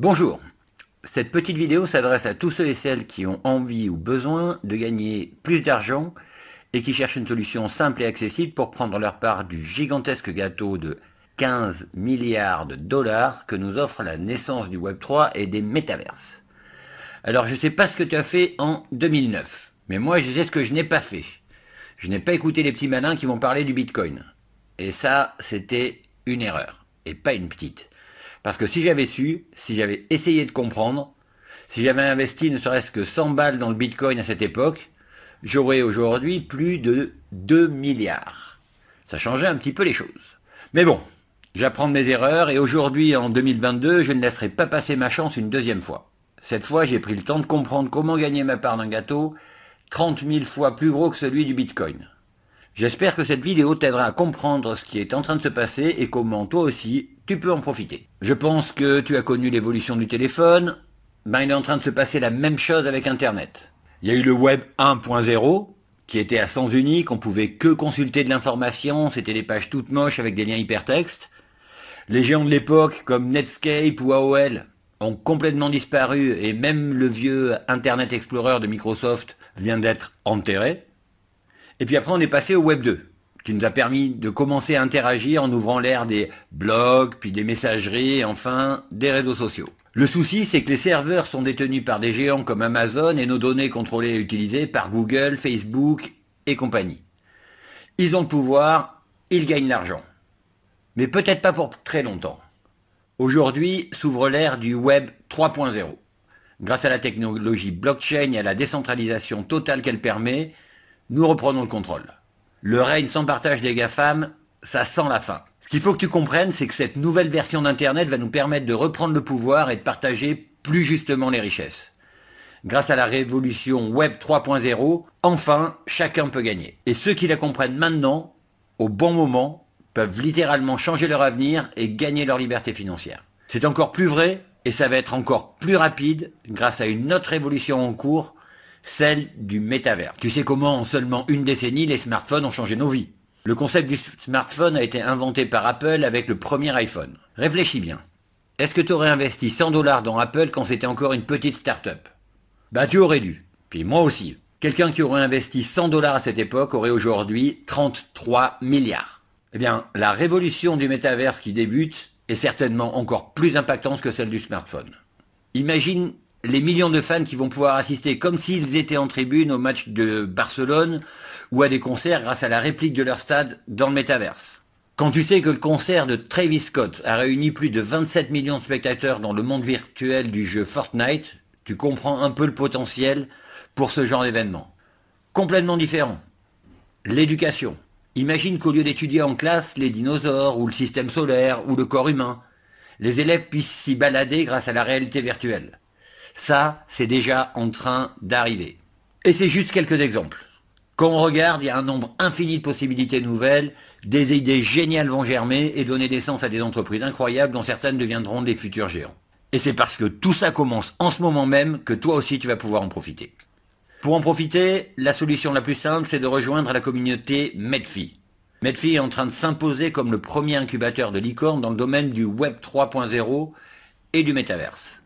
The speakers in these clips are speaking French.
Bonjour, cette petite vidéo s'adresse à tous ceux et celles qui ont envie ou besoin de gagner plus d'argent et qui cherchent une solution simple et accessible pour prendre leur part du gigantesque gâteau de 15 milliards de dollars que nous offre la naissance du Web3 et des métaverses. Alors je ne sais pas ce que tu as fait en 2009, mais moi je sais ce que je n'ai pas fait. Je n'ai pas écouté les petits malins qui m'ont parlé du Bitcoin. Et ça, c'était une erreur, et pas une petite. Parce que si j'avais su, si j'avais essayé de comprendre, si j'avais investi ne serait-ce que 100 balles dans le Bitcoin à cette époque, j'aurais aujourd'hui plus de 2 milliards. Ça changeait un petit peu les choses. Mais bon, j'apprends de mes erreurs et aujourd'hui, en 2022, je ne laisserai pas passer ma chance une deuxième fois. Cette fois, j'ai pris le temps de comprendre comment gagner ma part d'un gâteau 30 000 fois plus gros que celui du Bitcoin. J'espère que cette vidéo t'aidera à comprendre ce qui est en train de se passer et comment toi aussi tu peux en profiter. Je pense que tu as connu l'évolution du téléphone, il est en train de se passer la même chose avec Internet. Il y a eu le Web 1.0 qui était à sens unique, on pouvait que consulter de l'information, c'était des pages toutes moches avec des liens hypertextes. Les géants de l'époque comme Netscape ou AOL ont complètement disparu et même le vieux Internet Explorer de Microsoft vient d'être enterré. Et puis après on est passé au Web 2, qui nous a permis de commencer à interagir en ouvrant l'ère des blogs, puis des messageries et enfin des réseaux sociaux. Le souci, c'est que les serveurs sont détenus par des géants comme Amazon et nos données contrôlées et utilisées par Google, Facebook et compagnie. Ils ont le pouvoir, ils gagnent l'argent. Mais peut-être pas pour très longtemps. Aujourd'hui s'ouvre l'ère du Web 3.0. Grâce à la technologie blockchain et à la décentralisation totale qu'elle permet, nous reprenons le contrôle. Le règne sans partage des GAFAM, ça sent la fin. Ce qu'il faut que tu comprennes, c'est que cette nouvelle version d'Internet va nous permettre de reprendre le pouvoir et de partager plus justement les richesses. Grâce à la révolution Web 3.0, enfin, chacun peut gagner. Et ceux qui la comprennent maintenant, au bon moment, peuvent littéralement changer leur avenir et gagner leur liberté financière. C'est encore plus vrai, et ça va être encore plus rapide, grâce à une autre révolution en cours, celle du métavers. Tu sais comment en seulement une décennie, les smartphones ont changé nos vies. Le concept du smartphone a été inventé par Apple avec le premier iPhone. Réfléchis bien. Est-ce que tu aurais investi 100 dollars dans Apple quand c'était encore une petite start-up? Tu aurais dû. Puis moi aussi. Quelqu'un qui aurait investi 100 dollars à cette époque aurait aujourd'hui 33 milliards. Eh bien, la révolution du métavers qui débute est certainement encore plus impactante que celle du smartphone. Imagine les millions de fans qui vont pouvoir assister comme s'ils étaient en tribune au match de Barcelone ou à des concerts grâce à la réplique de leur stade dans le métaverse. Quand tu sais que le concert de Travis Scott a réuni plus de 27 millions de spectateurs dans le monde virtuel du jeu Fortnite, tu comprends un peu le potentiel pour ce genre d'événement. Complètement différent. L'éducation. Imagine qu'au lieu d'étudier en classe les dinosaures ou le système solaire ou le corps humain, les élèves puissent s'y balader grâce à la réalité virtuelle. Ça, c'est déjà en train d'arriver. Et c'est juste quelques exemples. Quand on regarde, il y a un nombre infini de possibilités nouvelles, des idées géniales vont germer et donner naissance à des entreprises incroyables dont certaines deviendront des futurs géants. Et c'est parce que tout ça commence en ce moment même que toi aussi tu vas pouvoir en profiter. Pour en profiter, la solution la plus simple, c'est de rejoindre la communauté Medfi. Medfi est en train de s'imposer comme le premier incubateur de licorne dans le domaine du Web 3.0 et du métaverse.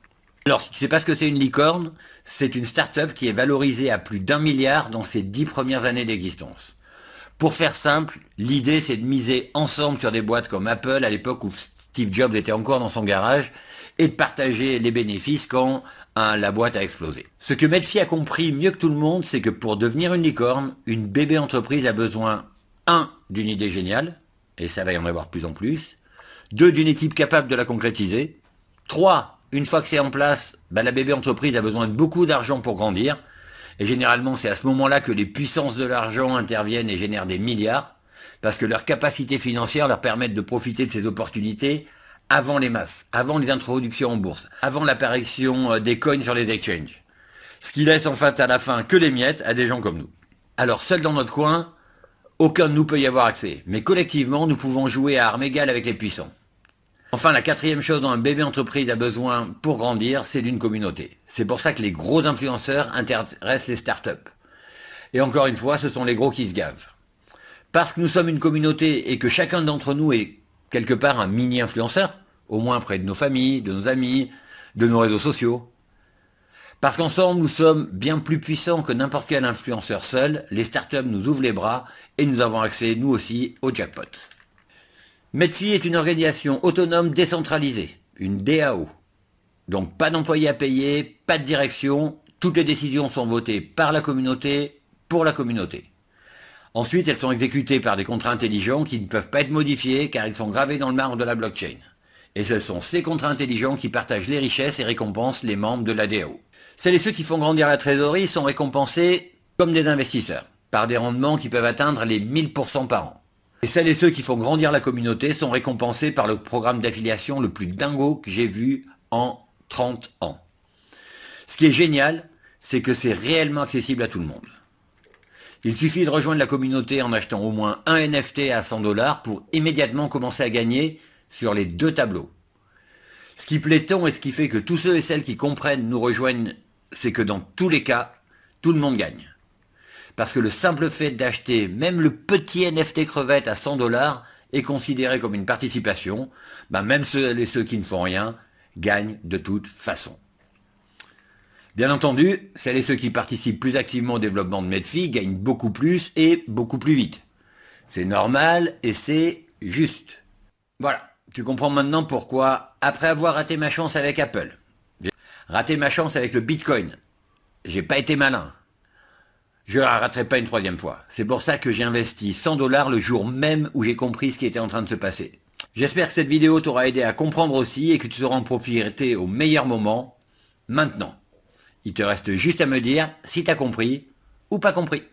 Alors, si tu ne sais pas ce que c'est une licorne, c'est une start-up qui est valorisée à plus d'1 milliard dans ses 10 premières années d'existence. Pour faire simple, l'idée c'est de miser ensemble sur des boîtes comme Apple à l'époque où Steve Jobs était encore dans son garage et de partager les bénéfices quand la boîte a explosé. Ce que Medfi a compris mieux que tout le monde, c'est que pour devenir une licorne, une bébé entreprise a besoin 1. D'une idée géniale, et ça va y en avoir de plus en plus, 2. D'une équipe capable de la concrétiser, 3. Une fois que c'est en place, la bébé entreprise a besoin de beaucoup d'argent pour grandir. Et généralement, c'est à ce moment-là que les puissances de l'argent interviennent et génèrent des milliards, parce que leurs capacités financières leur permettent de profiter de ces opportunités avant les masses, avant les introductions en bourse, avant l'apparition des coins sur les exchanges. Ce qui laisse en fait à la fin que les miettes à des gens comme nous. Alors, seul dans notre coin, aucun de nous peut y avoir accès. Mais collectivement, nous pouvons jouer à armes égales avec les puissants. Enfin, la quatrième chose dont un bébé entreprise a besoin pour grandir, c'est d'une communauté. C'est pour ça que les gros influenceurs intéressent les startups. Et encore une fois, ce sont les gros qui se gavent. Parce que nous sommes une communauté et que chacun d'entre nous est quelque part un mini-influenceur, au moins près de nos familles, de nos amis, de nos réseaux sociaux. Parce qu'ensemble, nous sommes bien plus puissants que n'importe quel influenceur seul, les startups nous ouvrent les bras et nous avons accès, nous aussi, au jackpot. Medfi est une organisation autonome décentralisée, une DAO. Donc pas d'employés à payer, pas de direction, toutes les décisions sont votées par la communauté, pour la communauté. Ensuite, elles sont exécutées par des contrats intelligents qui ne peuvent pas être modifiés car ils sont gravés dans le marbre de la blockchain. Et ce sont ces contrats intelligents qui partagent les richesses et récompensent les membres de la DAO. Celles et ceux qui font grandir la trésorerie sont récompensés comme des investisseurs, par des rendements qui peuvent atteindre les 1000% par an. Et celles et ceux qui font grandir la communauté sont récompensés par le programme d'affiliation le plus dingo que j'ai vu en 30 ans. Ce qui est génial, c'est que c'est réellement accessible à tout le monde. Il suffit de rejoindre la communauté en achetant au moins un NFT à 100 $ pour immédiatement commencer à gagner sur les deux tableaux. Ce qui plaît tant et ce qui fait que tous ceux et celles qui comprennent nous rejoignent, c'est que dans tous les cas, tout le monde gagne. Parce que le simple fait d'acheter même le petit NFT crevette à 100 $ est considéré comme une participation, même ceux et ceux qui ne font rien gagnent de toute façon. Bien entendu, celles et ceux qui participent plus activement au développement de Medfi gagnent beaucoup plus et beaucoup plus vite. C'est normal et c'est juste. Voilà, tu comprends maintenant pourquoi, après avoir raté ma chance avec Apple, raté ma chance avec le Bitcoin, j'ai pas été malin. Je la raterai pas une troisième fois. C'est pour ça que j'ai investi 100 $ le jour même où j'ai compris ce qui était en train de se passer. J'espère que cette vidéo t'aura aidé à comprendre aussi et que tu sauras en profiter au meilleur moment, maintenant. Il te reste juste à me dire si t'as compris ou pas compris.